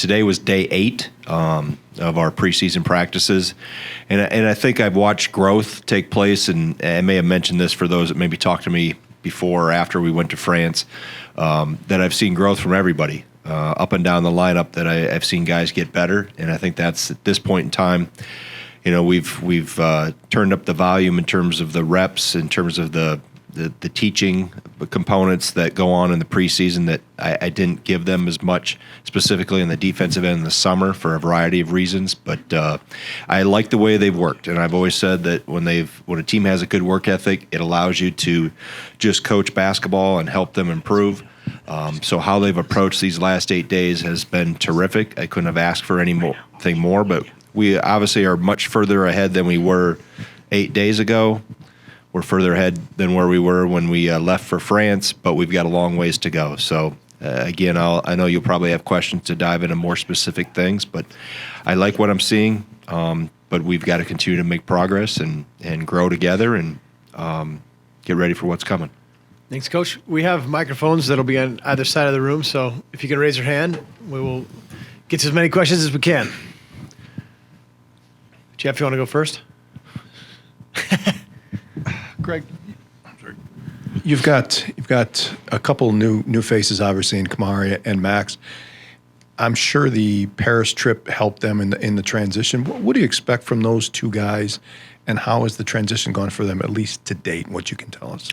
today was day 8 of our preseason practices, and I think I've watched growth take place, and I may have mentioned this for those that maybe talked to me before or after we went to France, that I've seen growth from everybody up and down the lineup, that I've seen guys get better, and I think that's at this point in time. We've turned up the volume in terms of the reps, in terms of the teaching components that go on in the preseason that I didn't give them as much, specifically in the defensive end in the summer for a variety of reasons. But I like the way they've worked, and I've always said that when a team has a good work ethic, it allows you to just coach basketball and help them improve. So how they've approached these last 8 days has been terrific. I couldn't have asked for anything more, but we obviously are much further ahead than we were 8 days ago. We're further ahead than where we were when we left for France, but we've got a long ways to go. So, again, I know you'll probably have questions to dive into more specific things, but I like what I'm seeing. But we've got to continue to make progress and grow together and get ready for what's coming. Thanks, Coach. We have microphones that'll be on either side of the room, so if you can raise your hand, we will get to as many questions as we can. Jeff, you want to go first? Greg, you've got a couple new faces, obviously, in Kamari and Max. I'm sure the Paris trip helped them in the transition. What do you expect from those two guys, and how has the transition gone for them, at least to date, what you can tell us?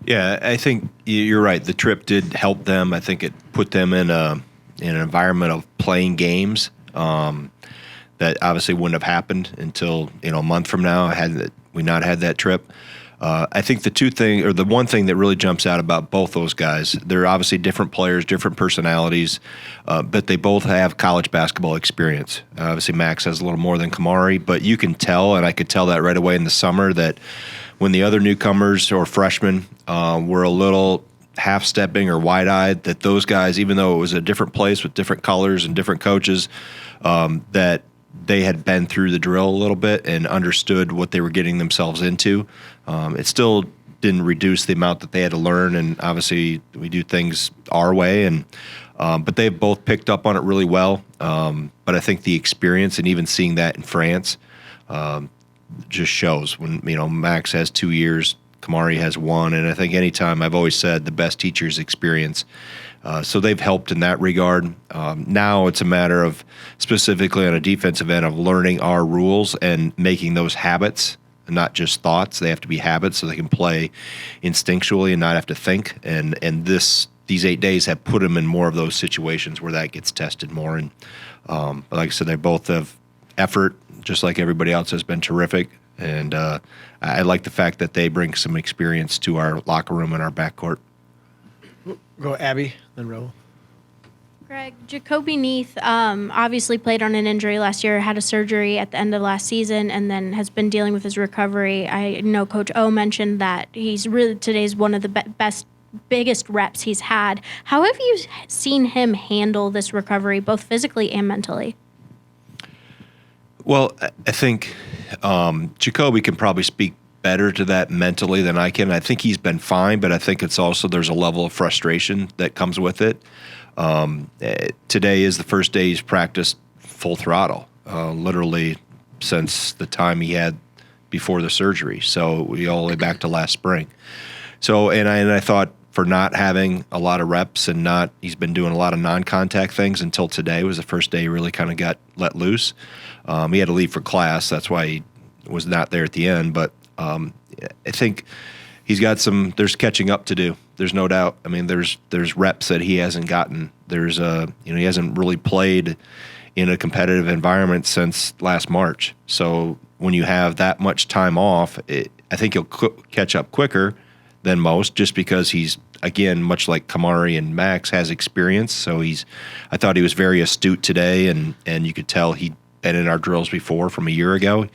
Yeah, I think you're right. The trip did help them. I think it put them in an environment of playing games that obviously wouldn't have happened until a month from now had we not had that trip. I think the one thing that really jumps out about both those guys, they're obviously different players, different personalities, but they both have college basketball experience. Obviously, Max has a little more than Kamari, but you can tell, and I could tell that right away in the summer, that when the other newcomers or freshmen were a little half-stepping or wide-eyed, that those guys, even though it was a different place with different colors and different coaches, that they had been through the drill a little bit and understood what they were getting themselves into. It still didn't reduce the amount that they had to learn, and obviously we do things our way, and but they've both picked up on it really well. But I think the experience and even seeing that in France just shows. When Max has 2 years, Kamari has 1, and I think anytime, I've always said, the best teacher's experience. So they've helped in that regard. Now it's a matter of, specifically on a defensive end, of learning our rules and making those habits, not just thoughts. They have to be habits so they can play instinctually and not have to think. And these 8 days have put them in more of those situations where that gets tested more. And like I said, they both have effort, just like everybody else has been terrific. And I like the fact that they bring some experience to our locker room and our backcourt. Go Abby, then Ro. Greg, Jacoby Neath obviously played on an injury last year, had a surgery at the end of last season, and then has been dealing with his recovery. I know Coach O mentioned that today's one of the biggest reps he's had. How have you seen him handle this recovery, both physically and mentally? Well, I think Jacoby can probably speak better to that mentally than I can. I think he's been fine, but I think it's also there's a level of frustration that comes with it. Today is the first day he's practiced full throttle, literally since the time he had before the surgery. So we all the way back to last spring. So and I thought for not having a lot of reps and he's been doing a lot of non-contact things until today was the first day he really kind of got let loose. He had to leave for class. That's why he was not there at the end. But I think he's got there's catching up to do. There's no doubt. I mean, there's reps that he hasn't gotten. There's he hasn't really played in a competitive environment since last March. So when you have that much time off, I think he'll catch up quicker than most, just because he's, again, much like Kamari and Max, has experience. So I thought he was very astute today, and you could tell he'd been in our drills before from a year ago.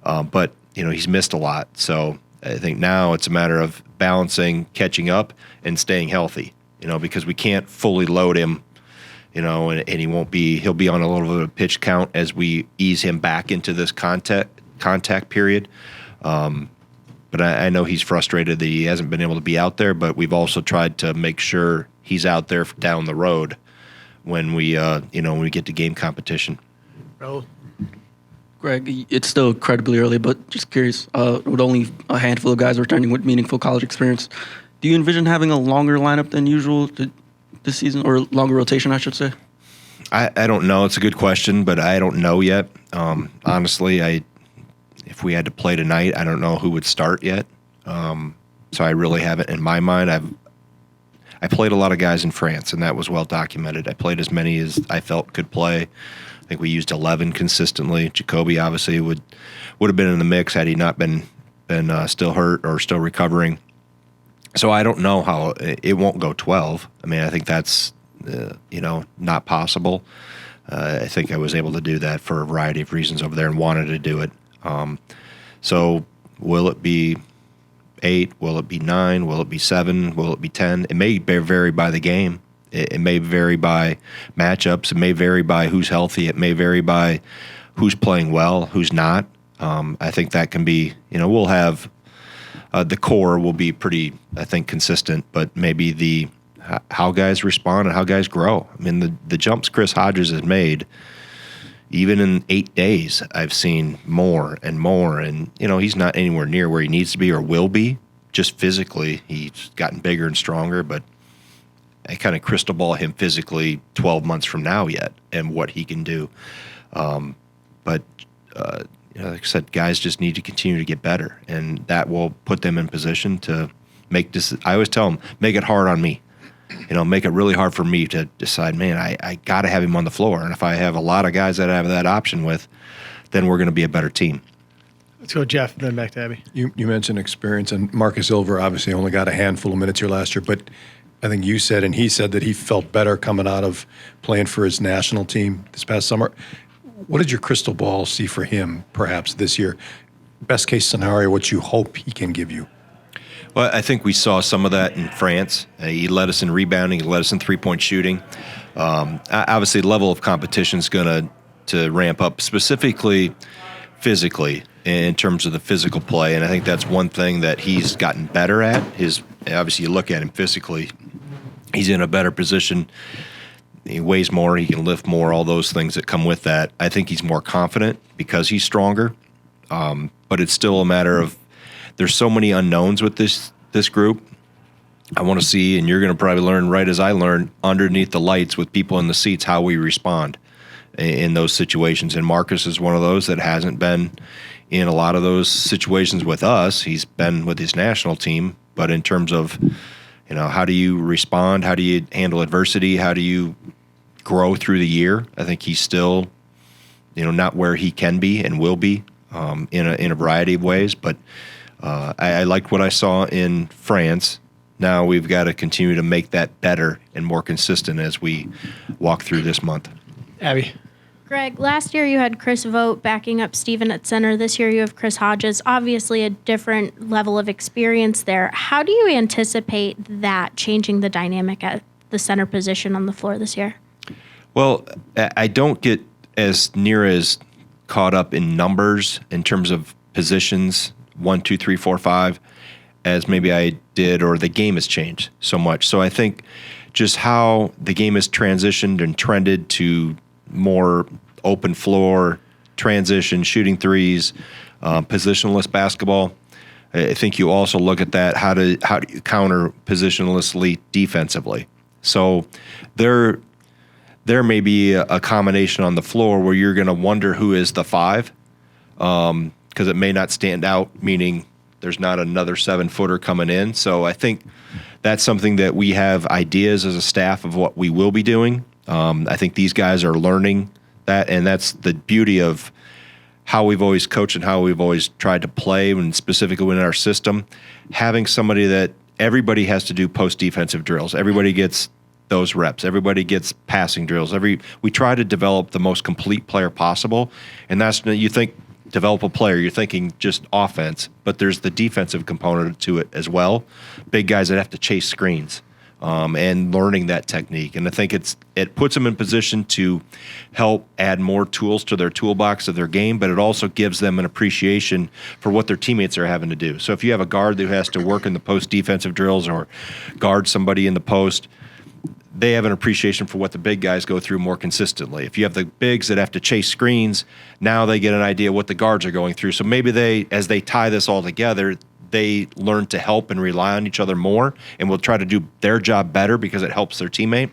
But he's missed a lot. So I think now it's a matter of balancing, catching up, and staying healthy, because we can't fully load him, and he'll be on a little bit of pitch count as we ease him back into this contact period. But I know he's frustrated that he hasn't been able to be out there, but we've also tried to make sure he's out there down the road when we when we get to game competition. Raul? Greg, it's still incredibly early, but just curious, with only a handful of guys returning with meaningful college experience, do you envision having a longer lineup than usual this season, or longer rotation, I should say? I don't know. It's a good question, but I don't know yet. Honestly, if we had to play tonight, I don't know who would start yet. So I really haven't in my mind. I played a lot of guys in France, and that was well documented. I played as many as I felt could play. I think we used 11 consistently. Jacoby obviously would have been in the mix had he not been still hurt or still recovering. So I don't know how it won't go 12. I mean, I think that's not possible. I think I was able to do that for a variety of reasons over there and wanted to do it. So will it be 8? Will it be 9? Will it be 7? Will it be 10? It may vary by the game. It may vary by matchups. It may vary by who's healthy. It may vary by who's playing well, who's not. I think that can be, we'll have the core will be pretty, I think, consistent, but maybe how guys respond and how guys grow. I mean, the jumps Chris Hodges has made, even in 8 days, I've seen more and more. And, he's not anywhere near where he needs to be or will be. Just physically, he's gotten bigger and stronger, but I kind of crystal ball him physically 12 months from now yet and what he can do. But like I said, guys just need to continue to get better, and that will put them in position to make this. I always tell them, make it hard on me. Make it really hard for me to decide, man, I got to have him on the floor. And if I have a lot of guys that I have that option with, then we're going to be a better team. Let's go, Jeff, then back to Abby. You mentioned experience, and Marcus Ilver obviously only got a handful of minutes here last year, but I think you said, and he said, that he felt better coming out of playing for his national team this past summer. What did your crystal ball see for him, perhaps, this year? Best case scenario, what you hope he can give you? Well, I think we saw some of that in France. He led us in rebounding. He led us in three-point shooting. Obviously, the level of competition is going to ramp up, specifically physically, in terms of the physical play. And I think that's one thing that he's gotten better at. Obviously, you look at him physically, he's in a better position. He weighs more. He can lift more, all those things that come with that. I think he's more confident because he's stronger. But it's still a matter of there's so many unknowns with this group. I want to see, and you're going to probably learn right as I learned, underneath the lights with people in the seats, how we respond in those situations. And Marcus is one of those that hasn't been in a lot of those situations with us. He's been with his national team. But in terms of, how do you respond? How do you handle adversity? How do you grow through the year? I think he's still, not where he can be and will be in a variety of ways. But I liked what I saw in France. Now we've got to continue to make that better and more consistent as we walk through this month. Abby? Greg, last year you had Chris Vogt backing up Steven at center. This year you have Chris Hodges. Obviously a different level of experience there. How do you anticipate that changing the dynamic at the center position on the floor this year? Well, I don't get as caught up in numbers in terms of positions, 1, 2, 3, 4, 5, as maybe I did, or the game has changed so much. So I think just how the game has transitioned and trended to more open floor, transition, shooting threes, positionless basketball. I think you also look at that, how do you counter positionlessly defensively. So there may be a combination on the floor where you're going to wonder who is the 5, because it may not stand out, meaning there's not another 7-footer coming in. So I think that's something that we have ideas as a staff of what we will be doing. I think these guys are learning that, and that's the beauty of how we've always coached and how we've always tried to play, and specifically within our system, having somebody that everybody has to do post-defensive drills. Everybody gets those reps. Everybody gets passing drills. We try to develop the most complete player possible, and that's, you think develop a player, you're thinking just offense, but there's the defensive component to it as well. Big guys that have to chase screens. And learning that technique. And I think it puts them in position to help add more tools to their toolbox of their game, but it also gives them an appreciation for what their teammates are having to do. So if you have a guard who has to work in the post defensive drills or guard somebody in the post, they have an appreciation for what the big guys go through more consistently. If you have the bigs that have to chase screens, now they get an idea what the guards are going through. So maybe as they tie this all together, they learn to help and rely on each other more, and will try to do their job better because it helps their teammate.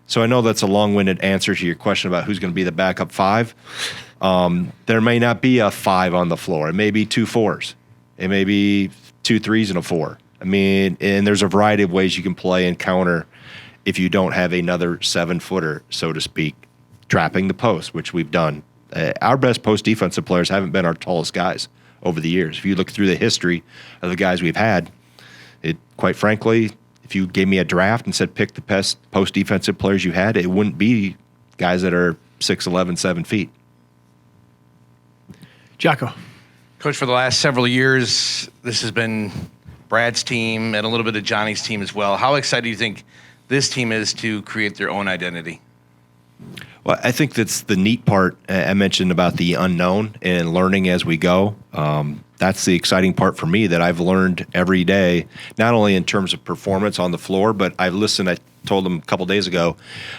So I know that's a long-winded answer to your question about who's going to be the backup five. There may not be a five on the floor. It may be 2 4s. It may be 2 3s and a 4. I mean, and there's a variety of ways you can play and counter if you don't have another 7-footer, so to speak, trapping the post, which we've done. Our best post defensive players haven't been our tallest guys over the years. If you look through the history of the guys we've had, quite frankly, if you gave me a draft and said pick the best post defensive players you had, it wouldn't be guys that are 6'11", 7 feet. Jocko. Coach, for the last several years, this has been Brad's team and a little bit of Johnny's team as well. How excited do you think this team is to create their own identity? Well, I think that's the neat part. I mentioned about the unknown and learning as we go. That's the exciting part for me, that I've learned every day, not only in terms of performance on the floor, but I've listened. I told them a couple days ago,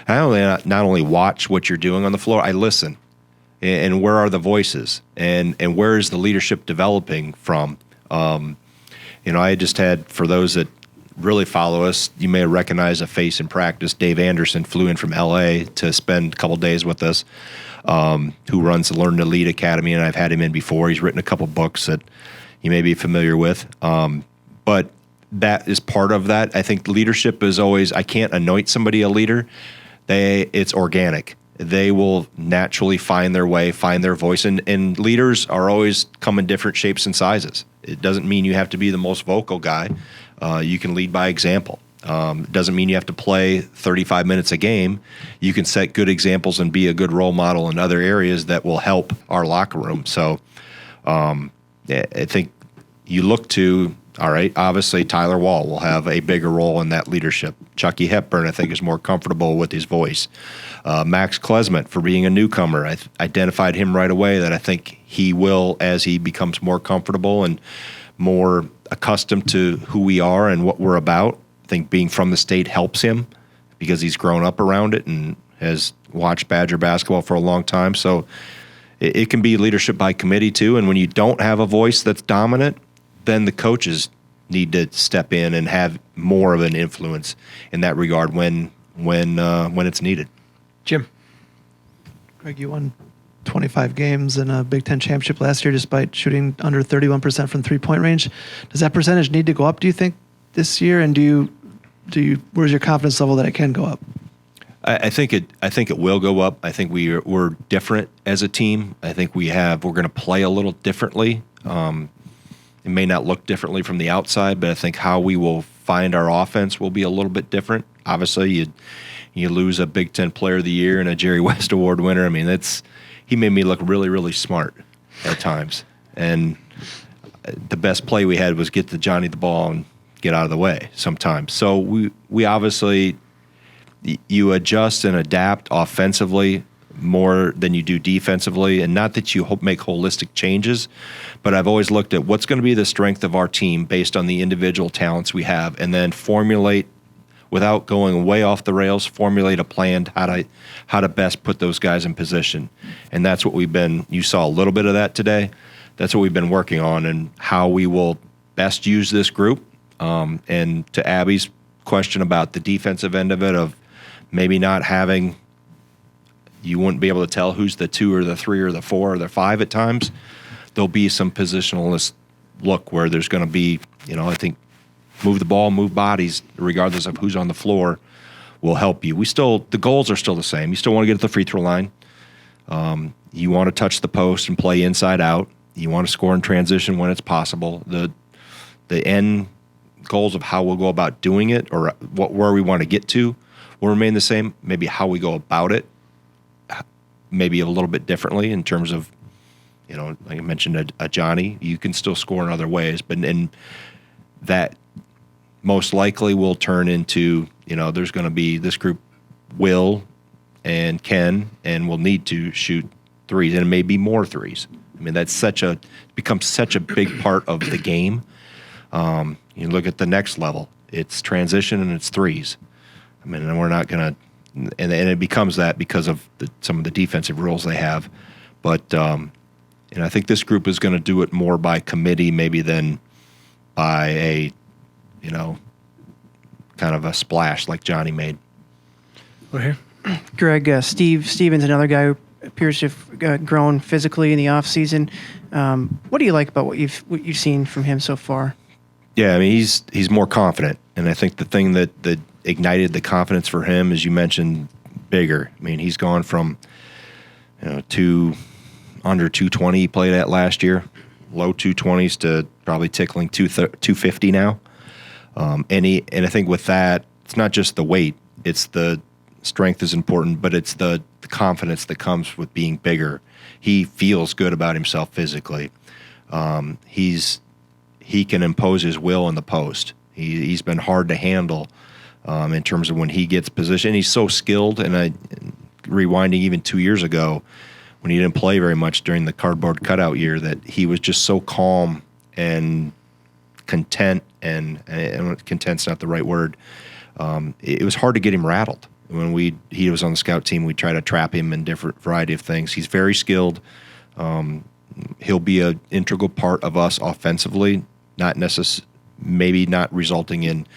I not only watch what you're doing on the floor, I listen. And where are the voices? And where is the leadership developing from? I just had, for those that really follow us, you may recognize a face in practice. Dave Anderson flew in from L.A. to spend a couple days with us, who runs the Learn to Lead Academy, and I've had him in before. He's written a couple books that you may be familiar with. But that is part of that. I think leadership is always, I can't anoint somebody a leader. It's organic. They will naturally find their way, find their voice. And leaders are always come in different shapes and sizes. It doesn't mean you have to be the most vocal guy. You can lead by example. It doesn't mean you have to play 35 minutes a game. You can set good examples and be a good role model in other areas that will help our locker room. So I think you look to, all right, obviously Tyler Wall will have a bigger role in that leadership. Chucky Hepburn, I think, is more comfortable with his voice. Max Klesmet, for being a newcomer, I identified him right away that I think he will, as he becomes more comfortable and more accustomed to who we are and what we're about. I think being from the state helps him because he's grown up around it and has watched Badger basketball for a long time. So it can be leadership by committee too. And when you don't have a voice that's dominant, then the coaches need to step in and have more of an influence in that regard when it's needed. Jim. Greg, you won 25 games in a Big Ten championship last year despite shooting under 31% from three-point range. Does that percentage need to go up, do you think, this year? And where's your confidence level that it can go up? I think it will go up. I think we're different as a team. I think we're going to play a little differently. It may not look differently from the outside, but I think how we will find our offense will be a little bit different. Obviously, you lose a Big Ten Player of the Year and a Jerry West Award winner. I mean, he made me look really, really smart at times. And the best play we had was get to Johnny the ball and get out of the way sometimes. So we obviously, you adjust and adapt offensively more than you do defensively. And not that you make holistic changes, but I've always looked at what's going to be the strength of our team based on the individual talents we have, and then formulate, without going way off the rails, formulate a plan how to best put those guys in position. And that's what you saw a little bit of that today. That's what we've been working on, and how we will best use this group. And to Abby's question about the defensive end of it, of maybe not having, you wouldn't be able to tell who's the 2 or the 3 or the 4 or the 5 at times. There'll be some positionalist look where there's going to be, I think, move the ball, move bodies, regardless of who's on the floor, will help you. The goals are still the same. You still want to get to the free throw line. You want to touch the post and play inside out. You want to score in transition when it's possible. The end goals of how we'll go about doing it, or where we want to get to, will remain the same. Maybe how we go about it, maybe a little bit differently in terms of, like I mentioned, a Johnny. You can still score in other ways, but that most likely will turn into, there's going to be, this group will and can and will need to shoot threes, and it may be more threes. I mean, that's becomes such a big part of the game. You look at the next level, it's transition and it's threes. I mean, and we're not going to, and it becomes that because of some of the defensive rules they have. But, I think this group is going to do it more by committee maybe than by a, kind of a splash like Johnny made. We're here. Greg, Steven's another guy who appears to have grown physically in the offseason. What do you like about what you've seen from him so far? Yeah, I mean, he's more confident. And I think the thing that ignited the confidence for him, as you mentioned, bigger. I mean, he's gone from, under 220 he played at last year, low 220s to probably tickling 250 now. And I think with that, it's not just the weight, it's the strength is important, but it's the confidence that comes with being bigger. He feels good about himself physically. He can impose his will in the post. He's been hard to handle in terms of when he gets positioned. He's so skilled, and rewinding even 2 years ago when he didn't play very much during the cardboard cutout year, that he was just so calm and content, and content's not the right word. It was hard to get him rattled. When he was on the scout team, we try to trap him in different variety of things. He's very skilled. He'll be an integral part of us offensively, maybe not resulting in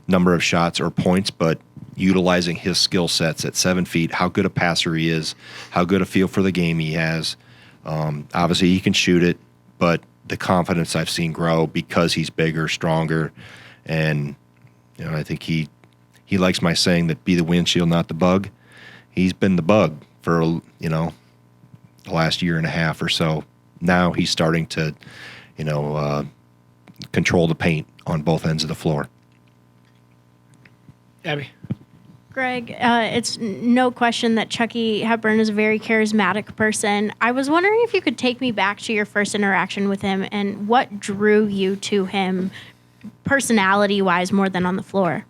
number of shots or points, but utilizing his skill sets at 7 feet, how good a passer he is, how good a feel for the game he has. Obviously, he can shoot it, but the confidence I've seen grow because he's bigger, stronger, and I think he likes my saying that be the windshield, not the bug. He's been the bug for the last year and a half or so. Now he's starting to control the paint on both ends of the floor. Abby. Greg, it's no question that Chucky Hepburn is a very charismatic person. I was wondering if you could take me back to your first interaction with him and what drew you to him personality-wise more than on the floor.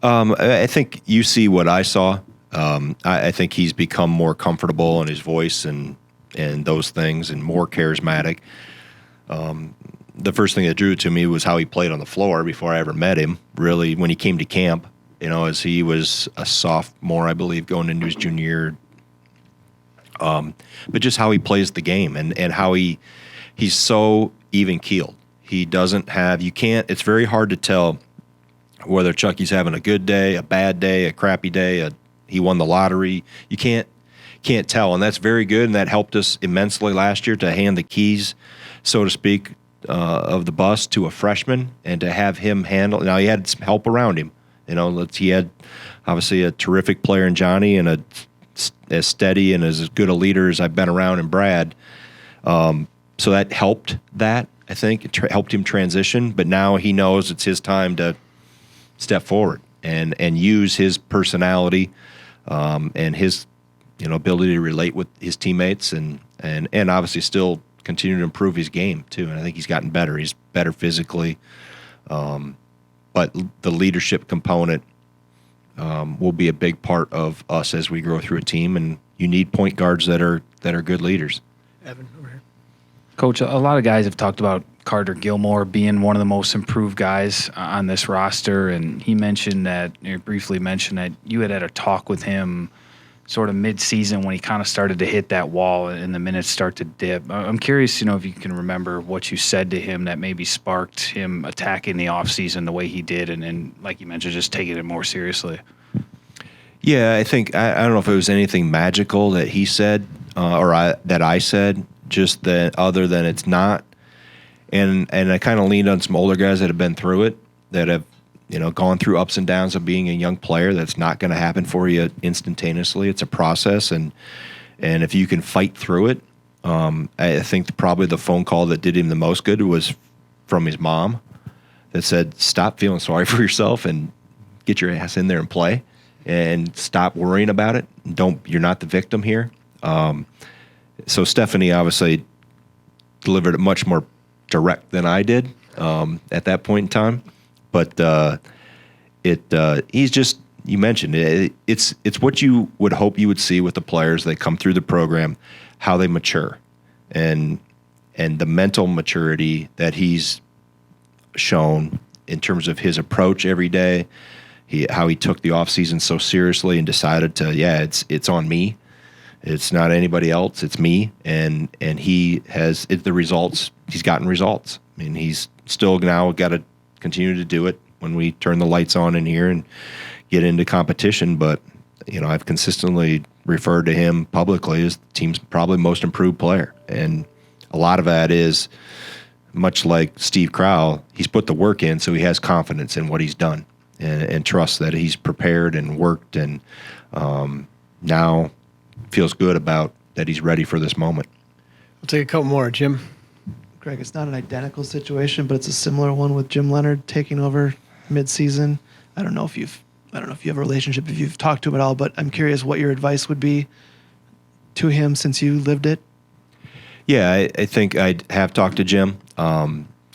I think you see what I saw. I think he's become more comfortable in his voice and those things, and more charismatic. The first thing that drew it to me was how he played on the floor before I ever met him, really, when he came to camp, as he was a sophomore, I believe, going into his junior year. But just how he plays the game and how he's so even-keeled. He doesn't have – it's very hard to tell whether Chucky's having a good day, a bad day, a crappy day, he won the lottery. You can't tell, and that's very good, and that helped us immensely last year to hand the keys, so to speak, of the bus to a freshman and to have him handle. Now, he had some help around him. He had obviously a terrific player in Johnny and as steady and as good a leader as I've been around in Brad. So that helped that, I think. It helped him transition, but now he knows it's his time to step forward and use his personality and his ability to relate with his teammates and obviously still continue to improve his game too. And I think he's gotten better. He's better physically, but the leadership component will be a big part of us as we grow through a team. And you need point guards that are good leaders. Evan, over here. Coach, a lot of guys have talked about Carter Gilmore being one of the most improved guys on this roster, and he briefly mentioned that you had a talk with him sort of mid-season when he kind of started to hit that wall and the minutes start to dip. I'm curious, if you can remember what you said to him that maybe sparked him attacking the offseason the way he did and like you mentioned, just taking it more seriously. Yeah, I think, I don't know if it was anything magical that he said that I said, just that other than it's not. And I kind of leaned on some older guys that have been through it, that have gone through ups and downs of being a young player. That's not going to happen for you instantaneously. It's a process, and if you can fight through it, I think probably the phone call that did him the most good was from his mom that said, stop feeling sorry for yourself and get your ass in there and play and stop worrying about it. You're not the victim here. So Stephanie obviously delivered it much more direct than I did at that point in time. But he's just, you mentioned it, it's what you would hope you would see with the players that come through the program, how they mature, and the mental maturity that he's shown in terms of his approach every day, how he took the offseason so seriously and decided to, it's on me. It's not anybody else. It's me. And he has the results. He's gotten results. I mean, he's still now got to continue to do it when we turn the lights on in here and get into competition. But, I've consistently referred to him publicly as the team's probably most improved player. And a lot of that is, much like Steve Crowl, he's put the work in, so he has confidence in what he's done and trusts that he's prepared and worked and now feels good about that he's ready for this moment. We'll take a couple more. Jim? Greg, it's not an identical situation, but it's a similar one with Jim Leonhard taking over mid-season. I don't know if you have a relationship, if you've talked to him at all, but I'm curious what your advice would be to him since you lived it. Yeah, I think I have talked to Jim.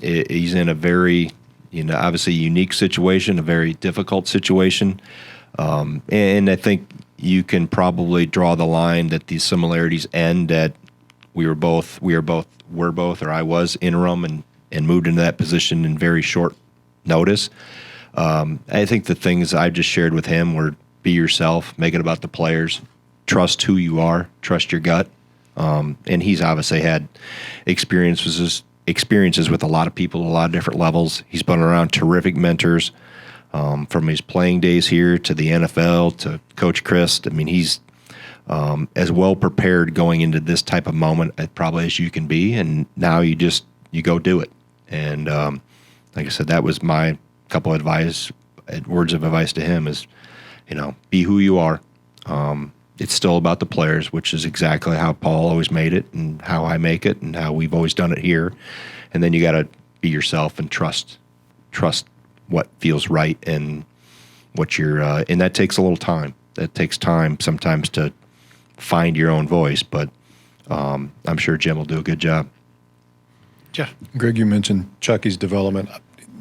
He's in a very, obviously unique situation, a very difficult situation. And I think you can probably draw the line that these similarities end at I was interim and moved into that position in very short notice. I think the things I just shared with him were be yourself, make it about the players, trust who you are, trust your gut. And he's obviously had experiences with a lot of people, a lot of different levels. He's been around terrific mentors, from his playing days here to the NFL to Coach Chris. I mean, he's as well prepared going into this type of moment probably as you can be. And now you go do it. And like I said, that was my couple of words of advice to him is, be who you are. It's still about the players, which is exactly how Paul always made it and how I make it and how we've always done it here. And then you got to be yourself and trust what feels right and what you're, and that takes a little time. That takes time sometimes to find your own voice, but I'm sure Jim will do a good job. Jeff? Greg, you mentioned Chucky's development.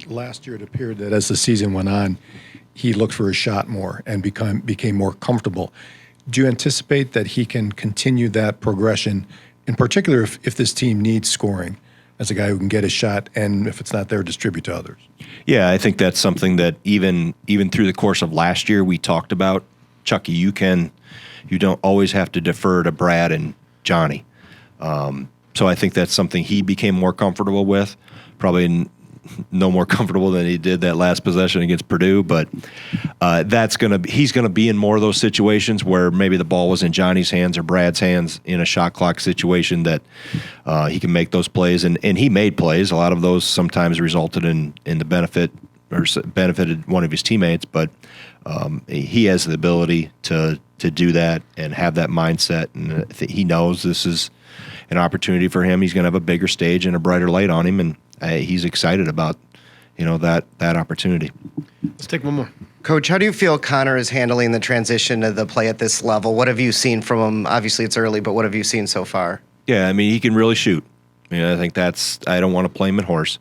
Last year, it appeared that as the season went on, he looked for his shot more and became more comfortable. Do you anticipate that he can continue that progression, in particular if this team needs scoring, as a guy who can get his shot and if it's not there, distribute to others? Yeah, I think that's something that even through the course of last year we talked about. Chucky, you don't always have to defer to Brad and Johnny. So I think that's something he became more comfortable with, probably no more comfortable than he did that last possession against Purdue, but he's gonna be in more of those situations where maybe the ball was in Johnny's hands or Brad's hands in a shot clock situation that he can make those plays, and he made plays. A lot of those sometimes resulted in the benefit or benefited one of his teammates, but he has the ability to do that and have that mindset, and he knows this is an opportunity for him. He's going to have a bigger stage and a brighter light on him, and he's excited about that opportunity. Let's take one more. Coach, how do you feel Connor is handling the transition to the play at this level? What have you seen from him? Obviously, it's early, but what have you seen so far? Yeah, I mean, he can really shoot. I think I don't want to play him at horse.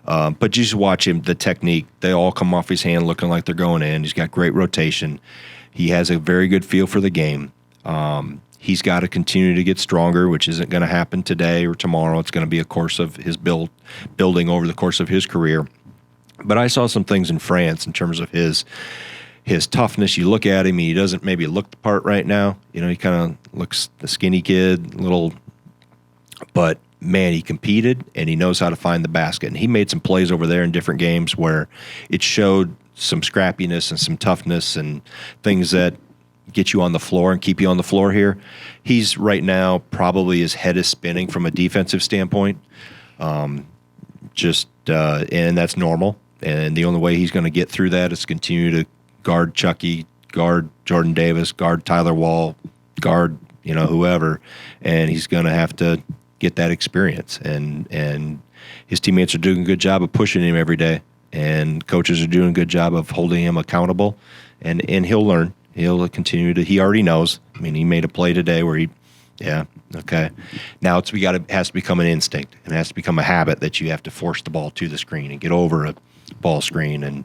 But you just watch him, the technique, they all come off his hand looking like they're going in. He's got great rotation. He has a very good feel for the game. He's got to continue to get stronger, which isn't going to happen today or tomorrow. It's going to be a course of his building over the course of his career. But I saw some things in France in terms of his toughness. You look at him, he doesn't maybe look the part right now. He kind of looks the skinny kid, but man, he competed and he knows how to find the basket. And he made some plays over there in different games where it showed some scrappiness and some toughness and things that get you on the floor and keep you on the floor here. He's right now probably his head is spinning from a defensive standpoint. And that's normal. And the only way he's going to get through that is continue to guard Chucky, guard Jordan Davis, guard Tyler Wall, guard, whoever. And he's going to have to get that experience. And his teammates are doing a good job of pushing him every day. And coaches are doing a good job of holding him accountable. And he'll learn. He'll continue to. He already knows. I mean, he made a play today where okay. Now it has to become an instinct. It has to become a habit that you have to force the ball to the screen and get over a ball screen and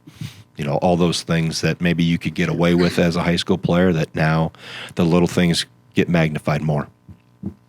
all those things that maybe you could get away with as a high school player. That now the little things get magnified more.